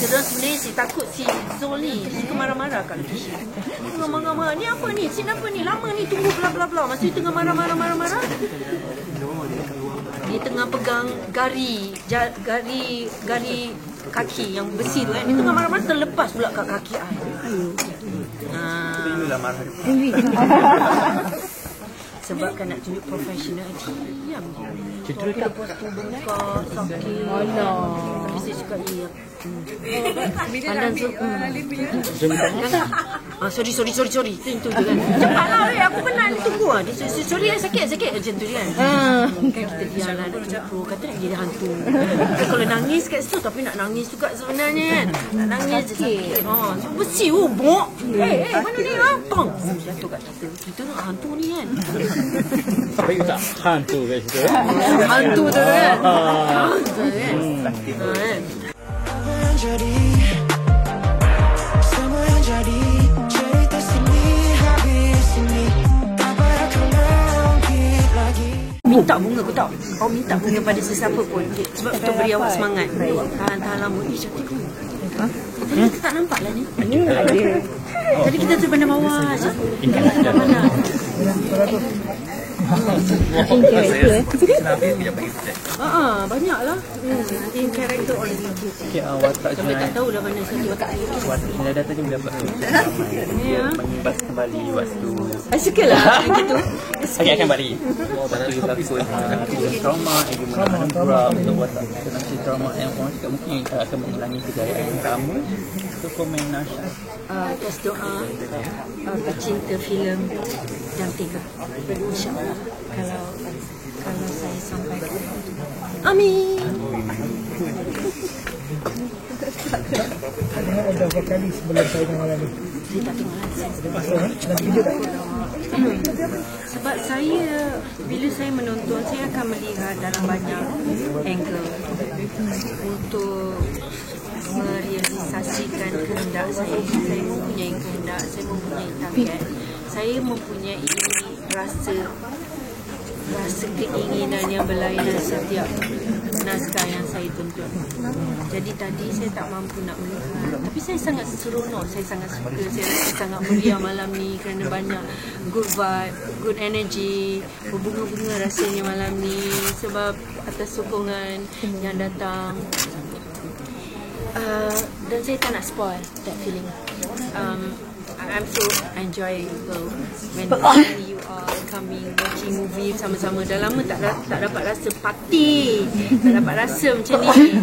Sebenarnya si takut si Zul ni suka marah-marah kat Kisha. Tengah marah-marah. Ni apa ni? Scene apa ni? Lama ni tunggu bla bla bla. Masa dia tengah marah-marah. Dia tengah pegang gari kaki yang besi tu kan. Dia tengah marah-marah terlepas pula kat kaki I. Sebab kan nak tunjuk profesional diam je. Cedera lepas tu bengkak, sakit. Tapi saya cakap dia pandang tu sorry itu je kan. Cepatlah aku penat ni tunggu lah. Dia sorry sakit macam tu kan. Kan kita diam lah nak tipu. Kata nak jadi hantu. Kalau nangis kat situ tapi nak nangis juga sebenarnya kan. Nak nangis je sakit. Besi bok. Mana ni tong. Jatuh kat kita nak hantu ni kan. Tapi you tak hantu kat situ. Hantu tu kan. Hantu kan. Semua yang jadi cerita sini habis ini tak payah kau ngungkit lagi. Minta bunga kau tahu. Kau minta bunga pada sesiapa pun sebab untuk beri awak semangat. Tahan lama ni cantik ke? Tadi kita tak nampak lah ni. Tadi kita tu pandang bawah je. Mana? Banyak lah. Nanti karakter orang Watak sampai tak tahu dah mana satu watak dia. Nilai data dia dapat dia mengimbas kembali waktu. Suka lah gitu. Okey, akan balik. Waktu dia takut trauma, dia menangkap untuk watak nanti trauma yang orang cakap mungkin akan mengulangi kejayaan yang sama. Itu komen Nasha. Atas doa pecinta filem Jantika. InsyaAllah kalau saya sampai ke amin. Ada berapa kali sebelum saya malam ni? Saya tak tengok sebab saya bila saya menonton saya akan melihat dalam banyak angle untuk merealisasikan kehendak saya. Saya mempunyai kehendak, saya mempunyai target, saya mempunyai rasa keinginan yang berlainan setiap naskah yang saya tonton. Jadi tadi saya tak mampu nak melihat, tapi saya sangat seronok, saya sangat suka, saya rasa sangat meriah malam ni kerana banyak good vibe, good energy, berbunga-bunga rasanya malam ni sebab atas sokongan yang datang. Dan saya tak nak spoil that feeling. I'm so enjoyable when you are coming watching movie sama-sama. Dah lama tak dapat rasa party, tak dapat rasa macam ni.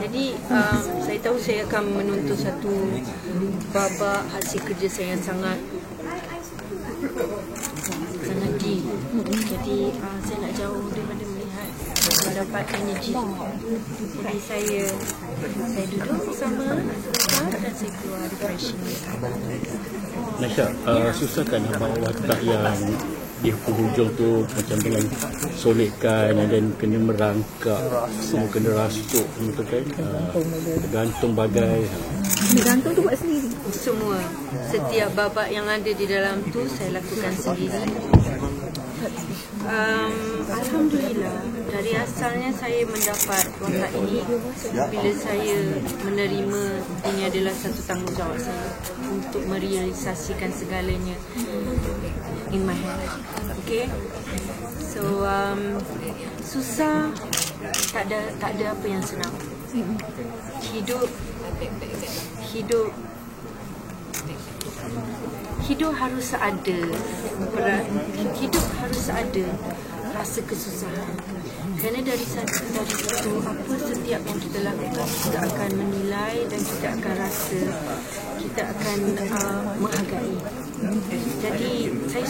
Jadi saya tahu saya akan menuntut satu babak hasil kerja saya yang sangat deep. Jadi saya nak jauh daripada melihat mendapat energi. Jadi saya duduk bersama dan saya keluar refreshing. Nasha, susah kan abang watak yang di hujung tu macam dengan solidkan dan kena merangkak, semua kena rasuk betul kan? Tergantung bagai. Bergantung tu buat sendiri. Semua, setiap babak yang ada di dalam tu saya lakukan sendiri. Alhamdulillah, dari asalnya saya mendapat watak ini bila saya menerima ini adalah satu tanggungjawab saya untuk merealisasikan segalanya in my head. Okay, so susah, tak ada apa yang senang. Hidup harus ada rasa kesusahan. Kerana dari situ apa setiap yang kita lakukan kita akan menilai dan kita akan rasa, kita akan menghargai. Jadi saya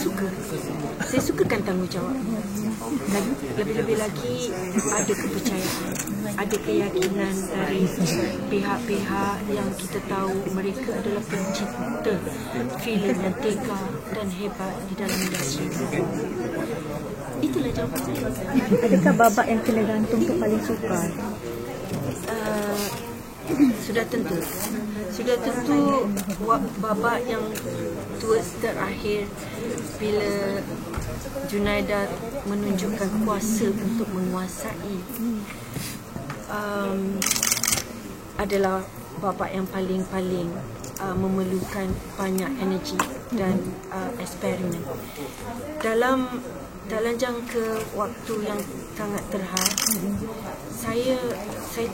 sukakan tanggungjawab. Dan lebih-lebih lagi ada kepercayaan, ada keyakinan dari pihak-pihak yang kita tahu mereka adalah pencipta filem yang tega dan hebat di dalam industri. Itulah jawapan saya. Adakah babak yang kena gantung tu paling sukar? Sudah tentu babak yang towards terakhir bila Junaidah menunjukkan kuasa untuk menguasai adalah bapa yang paling memerlukan banyak energi dan eksperimen. Dalam jangka waktu yang sangat terhad, saya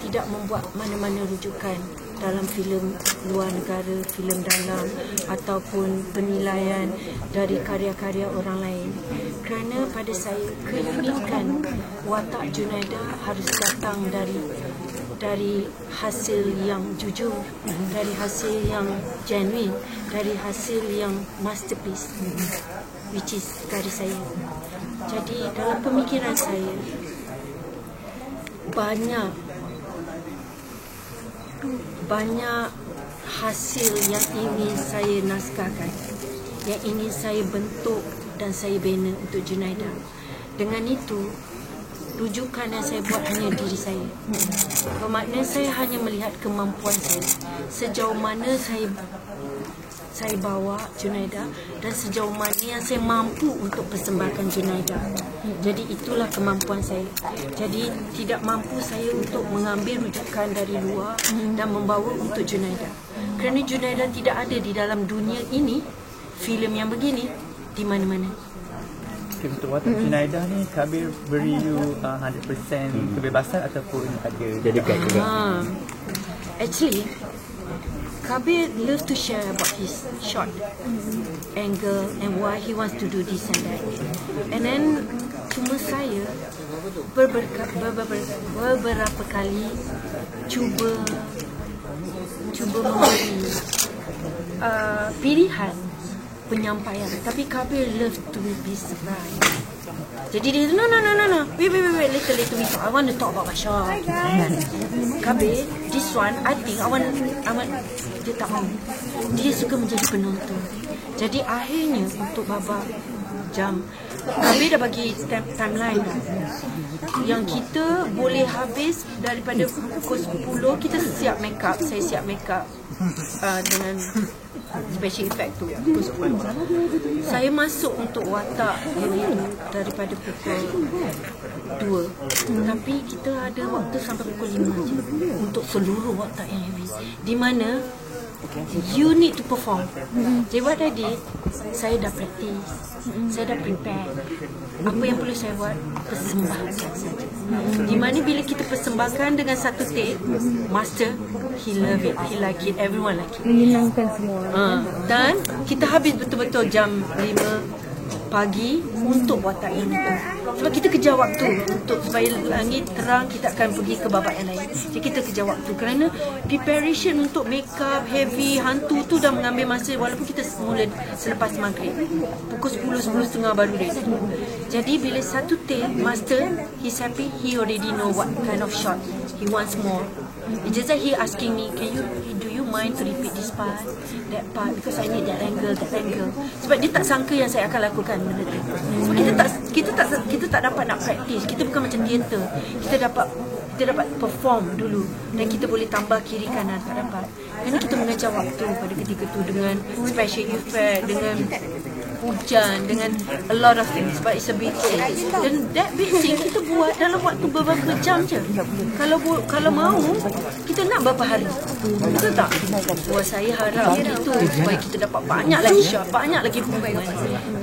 tidak membuat mana-mana rujukan dalam filem luar negara, filem dalam ataupun penilaian dari karya-karya orang lain. Kerana pada saya, keunikan watak Junaidah harus datang dari hasil yang jujur, dari hasil yang genuine, dari hasil yang masterpiece, which is karya saya. Jadi dalam pemikiran saya, banyak hasil yang ingin saya naskahkan, yang ingin saya bentuk dan saya bina untuk Junaidah. Dengan itu, rujukan yang saya buat hanya diri saya. Bermakna saya hanya melihat kemampuan saya, sejauh mana saya bawa Junaidah dan sejauh mana yang saya mampu untuk persembahkan Junaidah. Jadi itulah kemampuan saya. Jadi tidak mampu saya untuk mengambil rujukan dari luar dan membawa untuk Junaidah. Kerana Junaidah tidak ada di dalam dunia ini, filem yang begini, di mana-mana. Untuk watak Junaidah ni, Kabir beri you 100% kebebasan ataupun ada Dedikat juga. Actually, Kabir loves to share about his shot angle and why he wants to do this and that. And then cuma saya beberapa kali cuba memberi pilihan penyampaian, tapi Kabir loves to be surprised. Jadi dia no, wait, later we talk. I want to talk about my shot. Kabir, this one, I think I want dia tak mahu. Dia suka menjadi penonton. Jadi akhirnya untuk babak jam, Kabir dah bagi timeline yang kita boleh habis daripada pukul 10. Kita siap make up, saya siap make up dengan special effect tu pukul 10. Saya masuk untuk watak heavy tu daripada pukul 2. Tapi kita ada waktu sampai pukul 5 je untuk seluruh watak yang heavy, di mana you need to perform. Jadi what I did, saya dah practice, saya dah prepare. Apa yang perlu saya buat, persembahkan saja. Di mana bila kita persembahkan dengan satu take, master, he love it, he like it, everyone like it. Menyenangkan semua. Dan kita habis betul-betul jam 5 pagi untuk watak ini. Sebab kita kejar waktu untuk supaya langit terang, kita akan pergi ke babak yang lain. Jadi kita kejar waktu kerana preparation untuk make up heavy hantu tu dah mengambil masa, walaupun kita mula selepas maghrib pukul 10:30 baru ready. Jadi bila satu take, master, he's happy, he already know what kind of shot he wants more. It's just that he asking me, do you mind to repeat this part, that part, because I need that angle. Sebab dia tak sangka yang saya akan lakukan benda tu. Sebab kita tak dapat nak practice. Kita bukan macam teater. Kita dapat perform dulu dan kita boleh tambah kiri kanan, tak dapat. Kerana kita mengejar waktu pada ketika tu dengan special effect, dengan hujan, dengan a lot of things. Sebab it's a big scene. Dan that big scene kita buat dalam waktu beberapa jam je. Kalau mahu, kita nak berapa hari. Betul tak? Wah, saya harap itu supaya kita dapat banyak lagi shot, banyak lagi performance.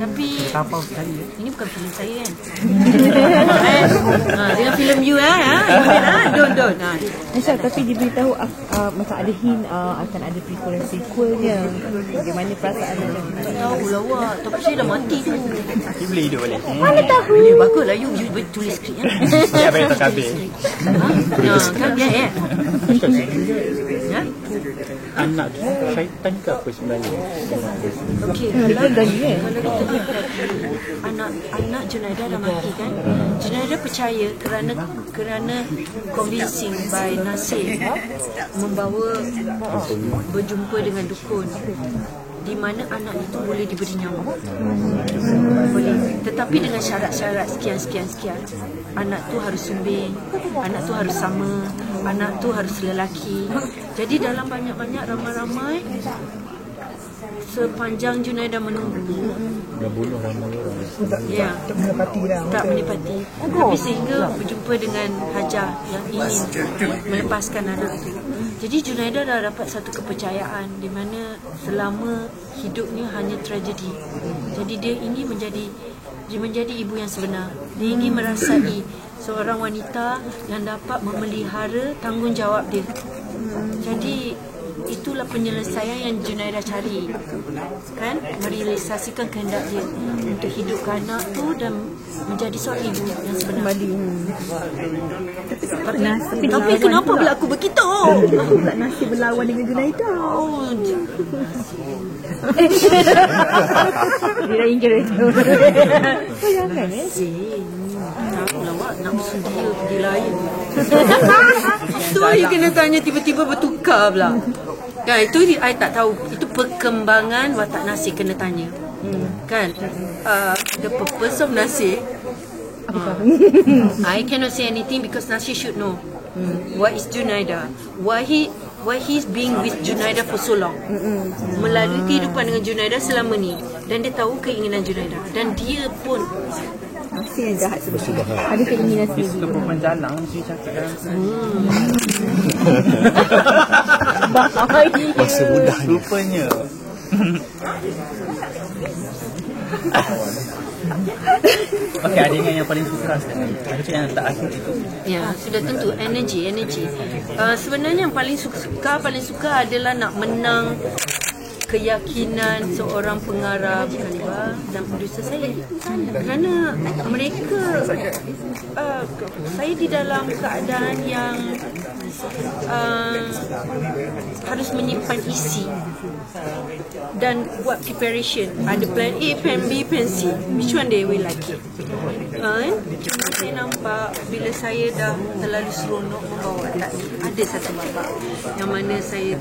Tapi ini bukan filem saya kan. Dengan filem you don't. Aisyah, tapi diberitahu macam ada hint akan ada prequel dan sequelnya. Bagaimana perasaan anda? Tak tahu lah awak. Tapi saya dah mati tu. You boleh hidup balik. Mana tahu? Ya, baguslah you tulis skrip ya. Ya, bagi tahu Kabir. Kan biar ya. Ya. Anak tu syaitan ke apa sebenarnya? Okey, kalau kita lihat anak Junaidah dah mati kan. Junaidah percaya kerana convincing by Nasir membawa berjumpa dengan dukun, di mana anak itu boleh diberi nyawa. Boleh. Tetapi dengan syarat-syarat sekian. Anak tu harus sumbing, anak tu harus sama, anak tu harus lelaki. Jadi dalam banyak-banyak ramai-ramai sepanjang Junaidah menunggu, Dah bunuh ramai orang. ya, tak menepati. Tapi sehingga berjumpa dengan Hajar yang ingin melepaskan anak itu. Jadi Junaida dah dapat satu kepercayaan di mana selama hidupnya hanya tragedi. Jadi dia ingin menjadi ibu yang sebenar. Dia ingin merasai seorang wanita yang dapat memelihara tanggungjawab dia. Jadi itulah penyelesaian yang Junaida cari, kan, merealisasikan kehendak dia untuk hidupkan anak tu dan menjadi seorang ibu yang sebenar. Tapi kenapa pula aku begitu? Aku pula nasib berlawan dengan Junaida. Oh, Dia dah ingat itu. Jangan tahu lah Wak, nak suruh dia pergi lain. Tu you kena tanya tiba-tiba bertukar pula. Ya, itu I tak tahu. Itu perkembangan watak Nasir kena tanya. Kan? The purpose of Nasir. I cannot say anything because Nasir should know. What is Junaida? Why he's being with Junaida for so long. Melalui kehidupan dengan Junaida selama ni. Dan dia tahu keinginan Junaida. Dan dia pun Nasir yang jahat sebenarnya. Ada keinginan Dia sendiri. suka perempuan jalan mesti cakap dalam Masa mudah ni. rupanya. Okey, ada yang paling suka sekarang. Ada yang tak asing itu. ya, sudah tentu energi. Sebenarnya yang paling suka adalah nak menang keyakinan seorang pengarah Khalifah dan produser saya, kerana mereka saya di dalam keadaan yang harus menyimpan isi dan buat preparation. Ada plan A, plan B, plan C. Which one they will like it? Saya nampak bila saya dah terlalu seronok membawa tak, ada satu babak yang mana saya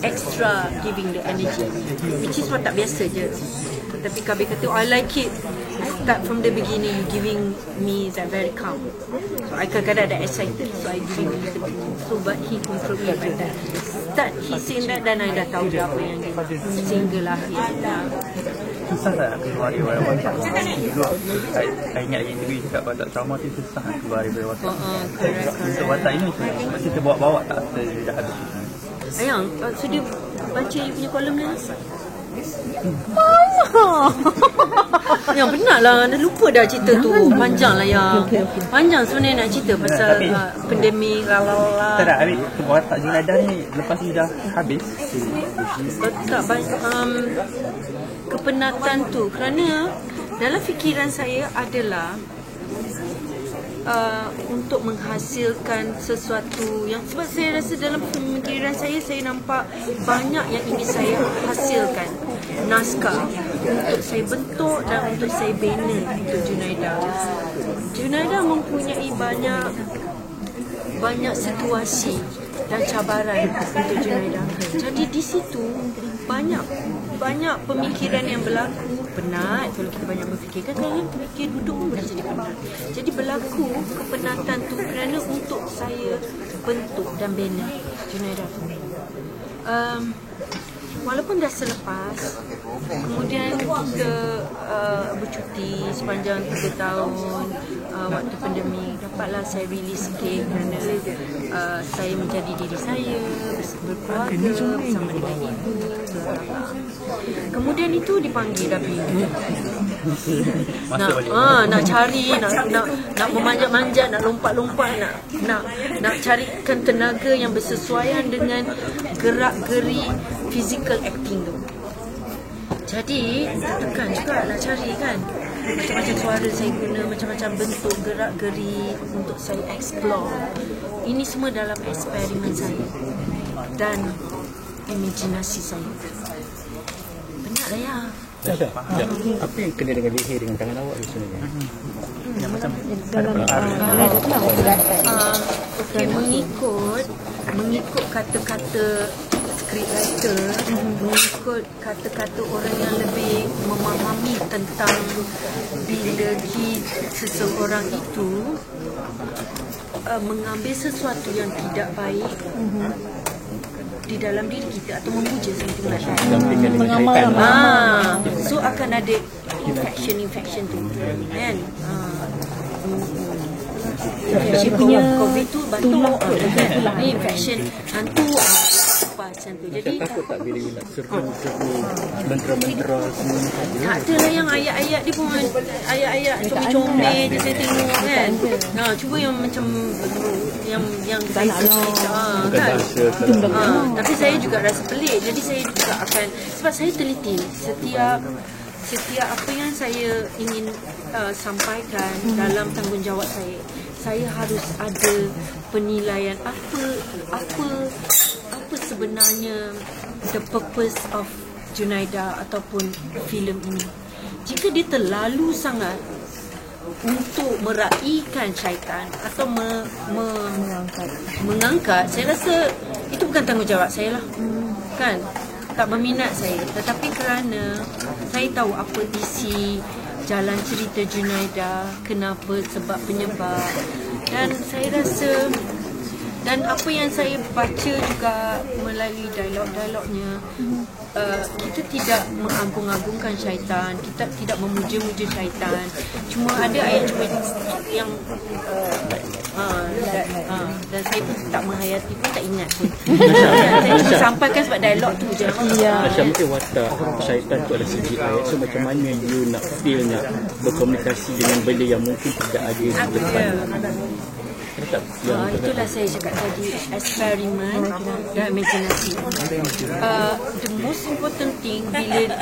extra giving the energy, which is what tak biasa je. Tapi Kabir kata, I like it. Start from the beginning, giving me that very calm. So I kadang-kadang ada excited, so I giving a little bit. So but he control me like that. Start he saying that dan I dah tahu dah apa yang dia sehinggalah Susah tak nak keluar dari watak? Saya ingat lagi interview cakap watak trauma tu susah nak keluar dari watak. Untuk watak ini mesti kita bawa tak rasa dia dah habis. Ayang, so dia baca you punya kolom dia. Yang benar lah, dah lupa dah cerita tu. Panjang lah yang panjang sebenarnya nak cerita pasal pandemik lalala. Tak habis watak Junaida ni lepas ni dah habis. Tak banyak kepenatan tu, kerana dalam fikiran saya adalah untuk menghasilkan sesuatu yang, sebab saya rasa dalam pemikiran saya nampak banyak yang ingin saya hasilkan, naskah untuk saya bentuk dan untuk saya bina untuk Junaida. Junaida mempunyai banyak situasi dan cabaran untuk Junaida. Jadi di situ banyak pemikiran yang berlaku. Penat kalau kita banyak berfikir, kan fikir duduk pun boleh jadi penat. Jadi berlaku kepenatan tu kerana untuk saya bentuk dan bina Junaida tu. Walaupun dah selepas, kemudian kita bercuti sepanjang 3 tahun waktu pandemik, dapatlah saya release sikit kerana saya menjadi diri saya, berkeluarga bersama dengan ibu. Kemudian itu dipanggil Dabi. Nak cari, nak memanjat-manjat, nak lompat-lompat, nak carikan tenaga yang bersesuaian dengan gerak-geri physical acting tu. Jadi tekan juga nak cari kan, macam-macam suara saya guna, macam-macam bentuk gerak-geri untuk saya explore. Ini semua dalam eksperimen saya dan imajinasi saya. Penat lah ya. Apa yang kena dengan leher dengan tangan awak ni sebenarnya? Yang macam mengikut kata-kata scriptwriter, mengikut kata-kata orang yang lebih memahami tentang biologi seseorang itu mengambil sesuatu yang tidak baik di dalam diri kita atau memuja something like that. So akan ada infection tu kan. Infection COVID tu batuk, ni infection hantu apa macam tu. Jadi takut tak bila you nak seru-seru mantra-mantra semua ni? tak adalah yang ayat-ayat dia pun ayat-ayat comel-comel je saya tengok kan. Cuba yang macam yang saya kan. Tapi saya juga rasa pelik. Jadi saya juga akan, sebab saya teliti setiap apa yang saya ingin sampaikan dalam tanggungjawab saya harus ada penilaian apa sebenarnya the purpose of Junaida ataupun filem ini. Jika dia terlalu sangat untuk meraihkan syaitan atau mengangkat, saya rasa itu bukan tanggungjawab saya lah. Kan? Tak berminat saya. Tetapi kerana saya tahu apa isi jalan cerita Junaida, kenapa, sebab penyebab, dan saya rasa, dan apa yang saya baca juga melalui dialog-dialognya, kita tidak mengagung-agungkan syaitan, kita tidak memuja-muja syaitan. Cuma ada ayat cuma yang dan saya pun tak menghayati pun, tak ingat pun. Saya cuma sampaikan sebab dialog tu je. Macam mungkin watak syaitan tu adalah CGI. So macam mana you nak feel, nak berkomunikasi dengan benda yang mungkin tidak ada di depan? Itulah saya cakap tadi, eksperimen dan imaginasi. The most important thing bila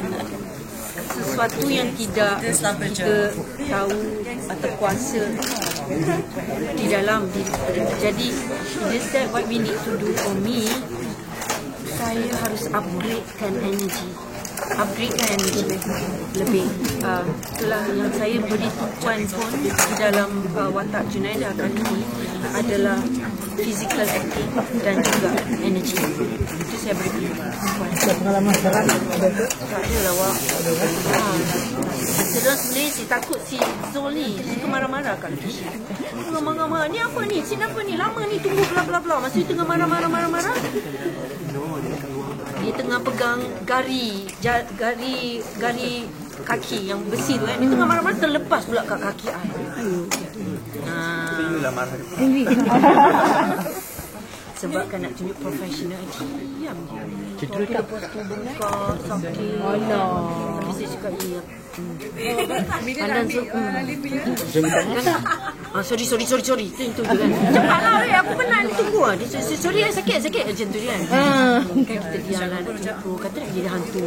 sesuatu yang tidak kita tahu atau kuasa di dalam diri kita. Jadi just that what we need to do for me, saya harus upgradekan energy lebih. Itulah yang saya beri tumpuan pun di dalam watak Junaida kali ini adalah physical acting dan juga energy. Itu saya beri tumpuan. Pengalaman sekarang tak adalah wak. Sebenarnya saya takut si Zul ni suka marah-marah kat Kisha. Marah-marah, ni apa ni? Sin apa ni? Lama ni tunggu bla-bla-bla. Masa dia tengah marah-marah. Dia tengah pegang gari kaki yang besi tu kan. Dia tengah marah-marah, terlepas pula kat kaki saya. Itulah marah. Sebab kan nak tunjuk profesional, diam je. Tapi lepas tu buka sakit. Tapi saya cakap iya. Pandan tu sorry itu je kan. Cepatlah aku penat tunggu ah. Dia sorry sakit macam tu kan. Kan kita diam lah nak jumpa, kata nak jadi hantu.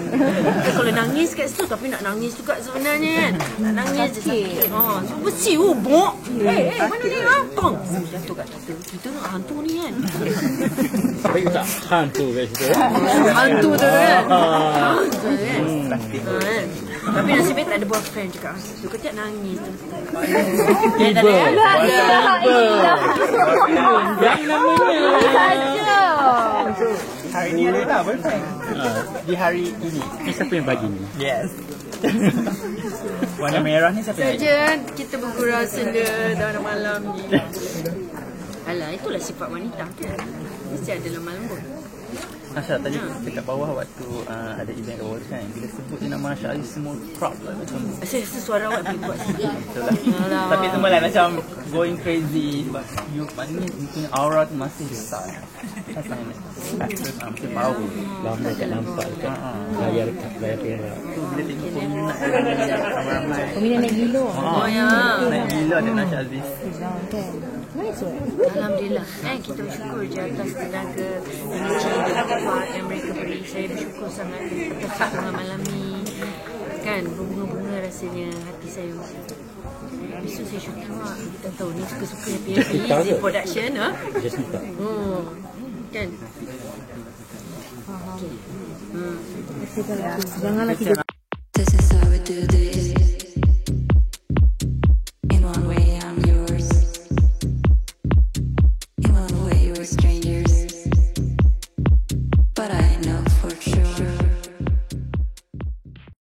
Kalau nangis kat situ, tapi nak nangis juga sebenarnya kan. Nak nangis je sakit. So besi bok. Mana ni tong jatuh kat kita nak hantu ni kan. Tapi tak hantu kat situ. Hantu tu kan. Tapi nasib baik tak ada boyfriend juga. Tu ketiak nangis tu. Tiba. Yang namanya. Hari ni ada tak boyfriend? Di hari ini. Ni siapa yang bagi ni? Yes. Warna merah ni siapa yang bagi? Saja kita bergurau senda dalam malam ni. Alah, itulah sifat wanita kan. Mesti ada lemah lembut. Asya, tadi dekat bawah waktu ada event awards kan, bila sebut je nama Asya Ali semua crowd lah macam. Saya rasa suara awak boleh buat sikit. Itulah. Tapi semua lah macam going crazy sebab you maknanya mungkin aura tu masih besar. Mesti power. Lama tak nampak dekat layar kamera. Tu bila tengok peminat ramai-ramai. Peminat naik gila. Naik gila dengan Asya Aziz. Alhamdulillah. Kita bersyukur je atas tenaga energi dan kuat yang mereka beri. Saya bersyukur sangat atas bunga malam ni. Kan, berbunga-bunga rasanya hati saya. Besok saya syuting lah. Kita tahu ni suka-suka happy production. Just ni tak. Kan? Janganlah kita